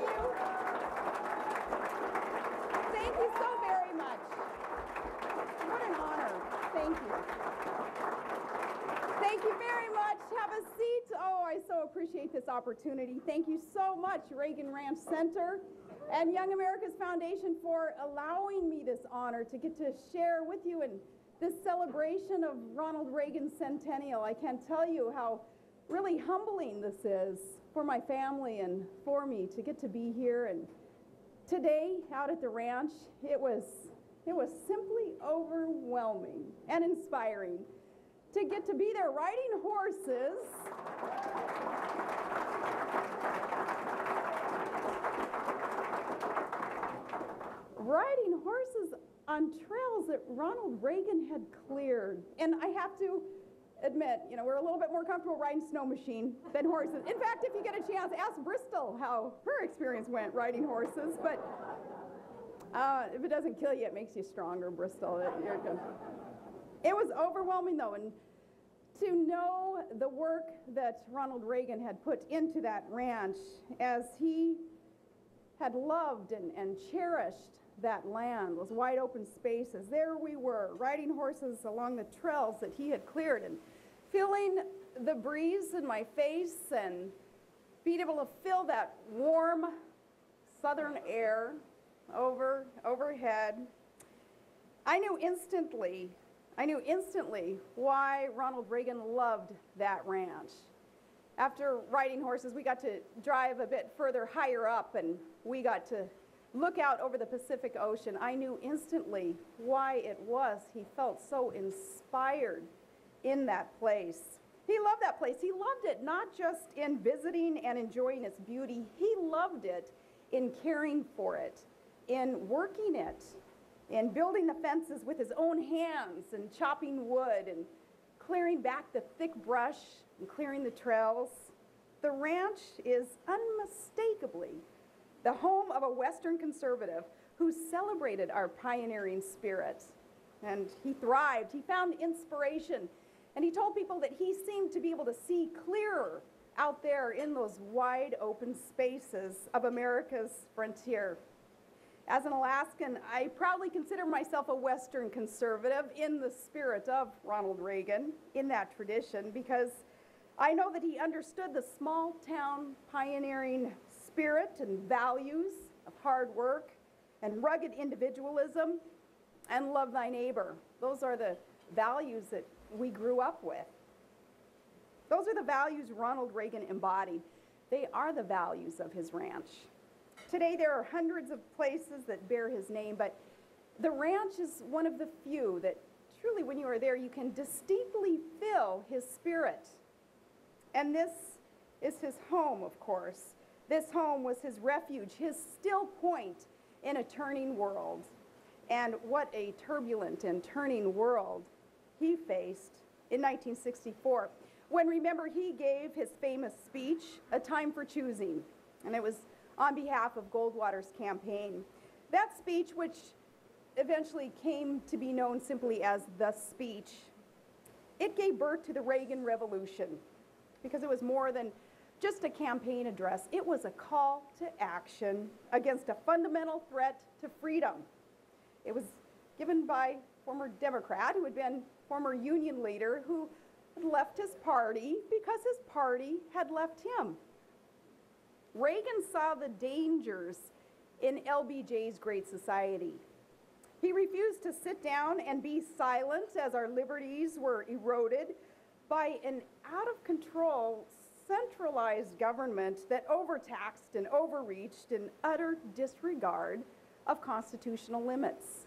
you. Thank you so very much. What an honor. Thank you. Thank you very much. Have a seat. Oh, I so appreciate this opportunity. Thank you so much, Reagan Ranch Center and Young America's Foundation, for allowing me this honor to get to share with you in this celebration of Ronald Reagan's centennial. I can't tell you how really humbling this is for my family and for me to get to be here. And today out at the ranch, it was simply overwhelming and inspiring to get to be there riding horses. Riding horses on trails that Ronald Reagan had cleared. And I have to admit, you know, we're a little bit more comfortable riding snow machine than horses. In fact, if you get a chance, ask Bristol how her experience went riding horses. But if it doesn't kill you, it makes you stronger, Bristol. It was overwhelming, though, and to know the work that Ronald Reagan had put into that ranch as he had loved and cherished that land, those wide open spaces. There we were, riding horses along the trails that he had cleared and feeling the breeze in my face and being able to feel that warm southern air overhead. I knew instantly why Ronald Reagan loved that ranch. After riding horses, we got to drive a bit further higher up, and we got to look out over the Pacific Ocean. I knew instantly why it was he felt so inspired in that place. He loved that place. He loved it not just in visiting and enjoying its beauty. He loved it in caring for it, in working it, in building the fences with his own hands and chopping wood and clearing back the thick brush and clearing the trails. The ranch is unmistakably the home of a Western conservative who celebrated our pioneering spirit. And he thrived. He found inspiration. And he told people that he seemed to be able to see clearer out there in those wide open spaces of America's frontier. As an Alaskan, I proudly consider myself a Western conservative in the spirit of Ronald Reagan, in that tradition, because I know that he understood the small town pioneering spirit and values of hard work and rugged individualism and love thy neighbor. Those are the values that we grew up with. Those are the values Ronald Reagan embodied. They are the values of his ranch. Today there are hundreds of places that bear his name, but the ranch is one of the few that truly, when you are there, you can distinctly feel his spirit. And this is his home, of course. This home was his refuge, his still point in a turning world. And what a turbulent and turning world he faced in 1964, when, remember, he gave his famous speech, A Time for Choosing, and it was on behalf of Goldwater's campaign. That speech, which eventually came to be known simply as the speech, it gave birth to the Reagan Revolution, because it was more than just a campaign address. It was a call to action against a fundamental threat to freedom. It was given by a former Democrat who had been former union leader who had left his party because his party had left him. Reagan saw the dangers in LBJ's Great Society. He refused to sit down and be silent as our liberties were eroded by an out-of-control, centralized government that overtaxed and overreached in utter disregard of constitutional limits.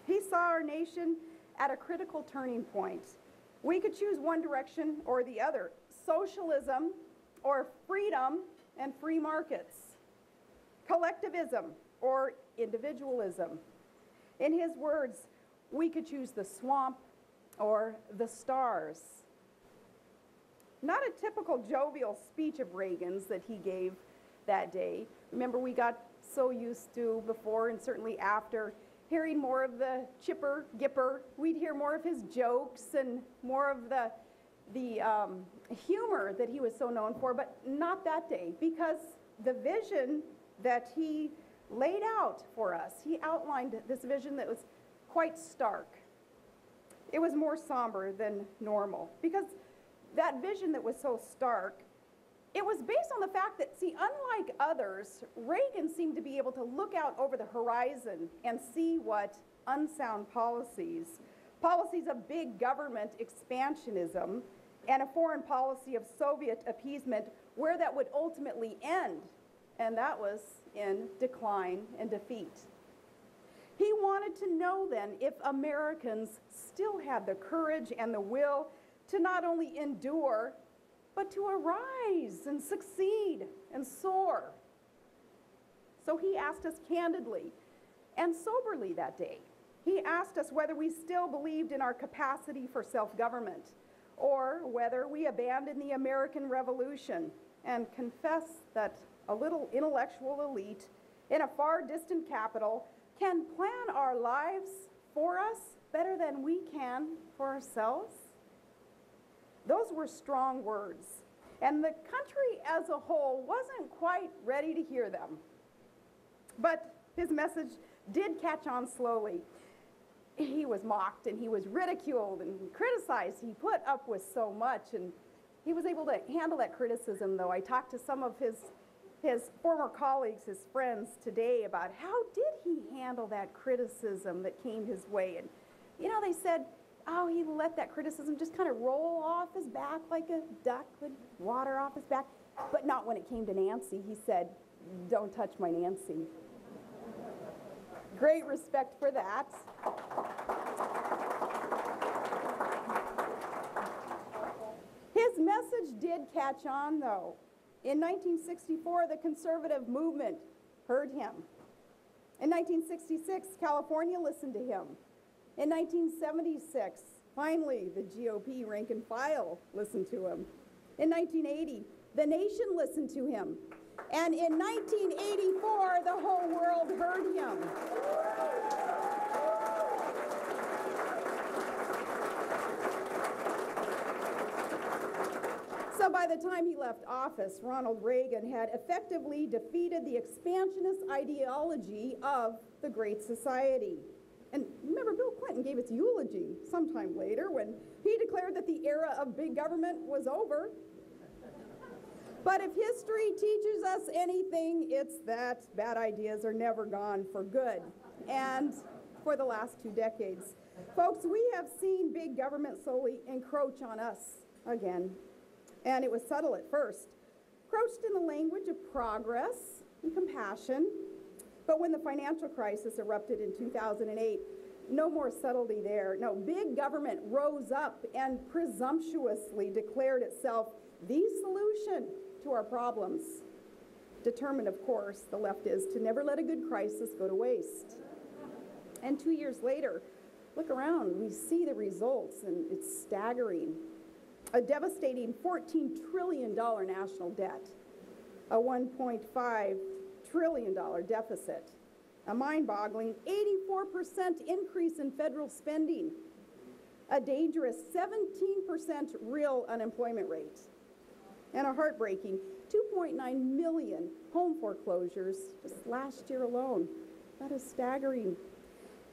He saw our nation at a critical turning point. We could choose one direction or the other: socialism or freedom and free markets, collectivism or individualism. In his words, we could choose the swamp or the stars. Not a typical jovial speech of Reagan's that he gave that day. Remember, we got so used to before and certainly after hearing more of the chipper, gipper. We'd hear more of his jokes and more of the humor that he was so known for, but not that day, because the vision that he laid out for us, he outlined this vision that was quite stark. It was more somber than normal, because that vision that was so stark, it was based on the fact that, see, unlike others, Reagan seemed to be able to look out over the horizon and see what unsound policies of big government expansionism, and a foreign policy of Soviet appeasement, where that would ultimately end, and that was in decline and defeat. He wanted to know then if Americans still had the courage and the will to not only endure, but to arise and succeed and soar. So he asked us candidly and soberly that day. He asked us whether we still believed in our capacity for self-government, or whether we abandoned the American Revolution and confessed that a little intellectual elite in a far distant capital can plan our lives for us better than we can for ourselves. Those were strong words, and the country as a whole wasn't quite ready to hear them. But his message did catch on slowly. He was mocked, and he was ridiculed and criticized. He put up with so much, and he was able to handle that criticism, though. I talked to some of his former colleagues, his friends today, about how did he handle that criticism that came his way. And, you know, they said, oh, he let that criticism just kind of roll off his back like a duck with water off his back. But not when it came to Nancy. He said, don't touch my Nancy. Great respect for that. His message did catch on, though. In 1964, the conservative movement heard him. In 1966, California listened to him. In 1976, finally, the GOP rank and file listened to him. In 1980, the nation listened to him. And in 1984, the whole world heard him. So by the time he left office, Ronald Reagan had effectively defeated the expansionist ideology of the Great Society. And remember, Bill Clinton gave his eulogy sometime later when he declared that the era of big government was over. But if history teaches us anything, it's that bad ideas are never gone for good. And for the last 2 decades, folks, we have seen big government slowly encroach on us again. And it was subtle at first, couched in the language of progress and compassion. But when the financial crisis erupted in 2008, no more subtlety there. No, big government rose up and presumptuously declared itself the solution to our problems. Determined, of course, the left is to never let a good crisis go to waste. And 2 years later, look around, we see the results, and it's staggering. A devastating $14 trillion national debt, a $1.5 trillion deficit, a mind-boggling 84% increase in federal spending, a dangerous 17% real unemployment rate, and a heartbreaking 2.9 million home foreclosures just last year alone. That is staggering.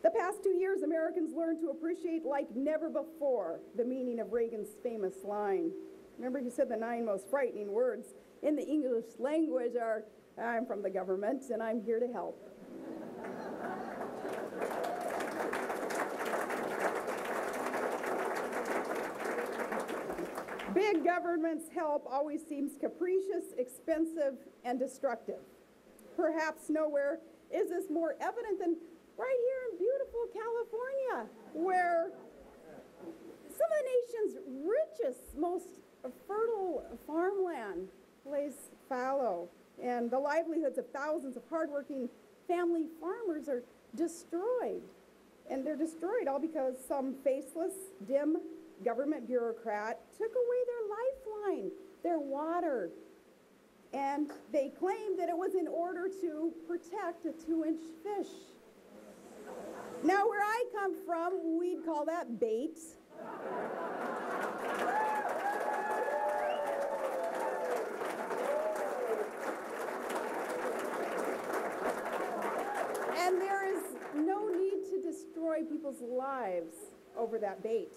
The past 2 years, Americans learned to appreciate like never before the meaning of Reagan's famous line. Remember, he said the 9 most frightening words in the English language are, I'm from the government and I'm here to help. Big government's help always seems capricious, expensive, and destructive. Perhaps nowhere is this more evident than right here in beautiful California, where some of the nation's richest, most fertile farmland lays fallow, and the livelihoods of thousands of hardworking family farmers are destroyed. And they're destroyed all because some faceless, dim government bureaucrat took away their lifeline, their water. And they claimed that it was in order to protect a 2-inch fish. Now, where I come from, we'd call that bait. over that bait.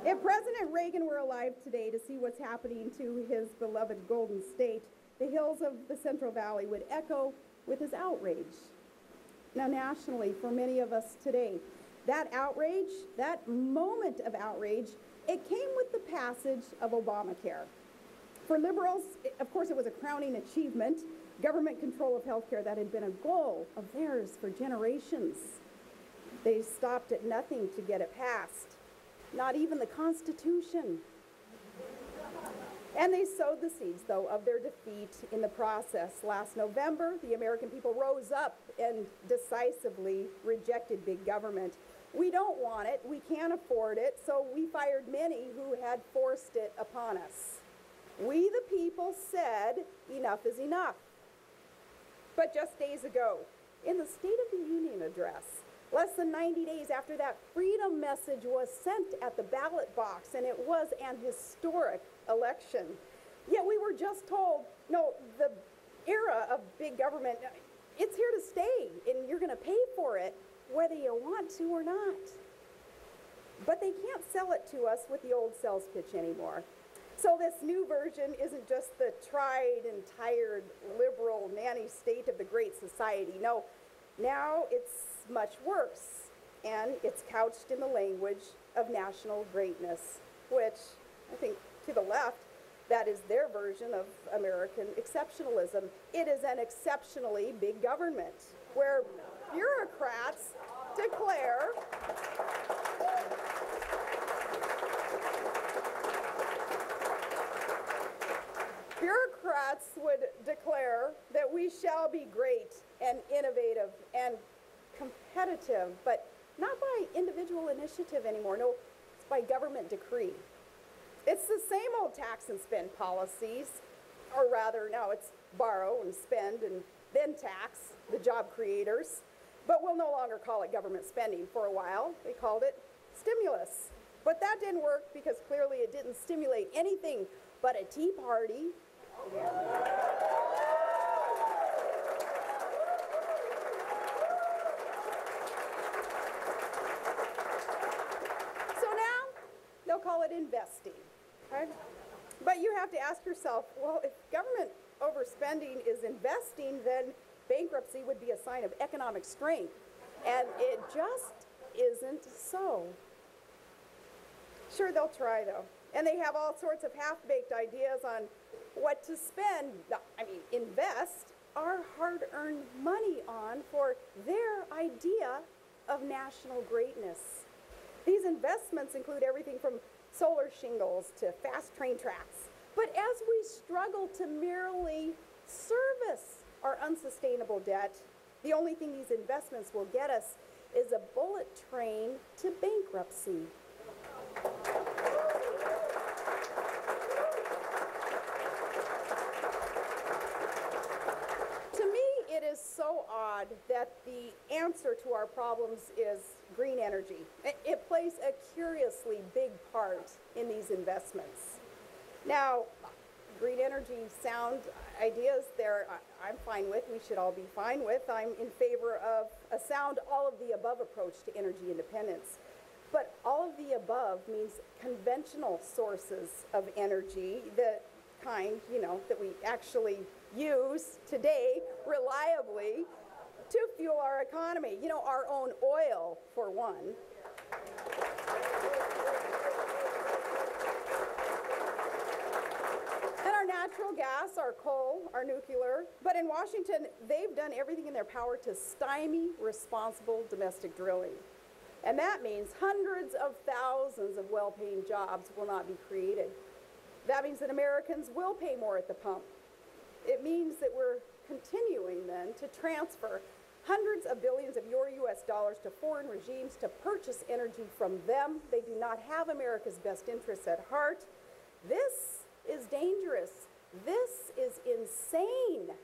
If President Reagan were alive today to see what's happening to his beloved Golden State, the hills of the Central Valley would echo with his outrage. Now, nationally, for many of us today, that outrage, that moment of outrage, it came with the passage of Obamacare. For liberals, of course, it was a crowning achievement, government control of healthcare that had been a goal of theirs for generations. They stopped at nothing to get it passed, not even the Constitution. And they sowed the seeds, though, of their defeat in the process. Last November, the American people rose up and decisively rejected big government. We don't want it, we can't afford it, so we fired many who had forced it upon us. We, the people, said enough is enough. But just days ago, in the State of the Union address, less than 90 days after that freedom message was sent at the ballot box, and it was an historic election. Yet we were just told, no, the era of big government, it's here to stay, and you're going to pay for it, whether you want to or not. But they can't sell it to us with the old sales pitch anymore. So this new version isn't just the tried and tired liberal nanny state of the Great Society. No, now it's much worse, and it's couched in the language of national greatness, which I think to the left, that is their version of American exceptionalism. It is an exceptionally big government where bureaucrats declare would declare that we shall be great and innovative and competitive, but not by individual initiative anymore. No, it's by government decree. It's the same old tax and spend policies, or rather, no, it's borrow and spend and then tax the job creators. But we'll no longer call it government spending. For a while, they called it stimulus. But that didn't work because clearly it didn't stimulate anything but a Tea Party. So now they'll call it investing, okay? But you have to ask yourself, well, if government overspending is investing, then bankruptcy would be a sign of economic strength. And it just isn't so. Sure, they'll try, though. And they have all sorts of half-baked ideas on what to spend, invest our hard-earned money on for their idea of national greatness. These investments include everything from solar shingles to fast train tracks. But as we struggle to merely service our unsustainable debt, the only thing these investments will get us is a bullet train to bankruptcy. It is so odd that the answer to our problems is green energy. It plays a curiously big part in these investments. Now, green energy sound ideas there I'm fine with, we should all be fine with. I'm in favor of a sound all of the above approach to energy independence. But all of the above means conventional sources of energy, the kind, that we actually use today reliably to fuel our economy. Our own oil, for one. And our natural gas, our coal, our nuclear. But in Washington, they've done everything in their power to stymie responsible domestic drilling. And that means hundreds of thousands of well-paying jobs will not be created. That means that Americans will pay more at the pump. It means that we're continuing then to transfer hundreds of billions of your U.S. dollars to foreign regimes to purchase energy from them. They do not have America's best interests at heart. This is dangerous. This is insane.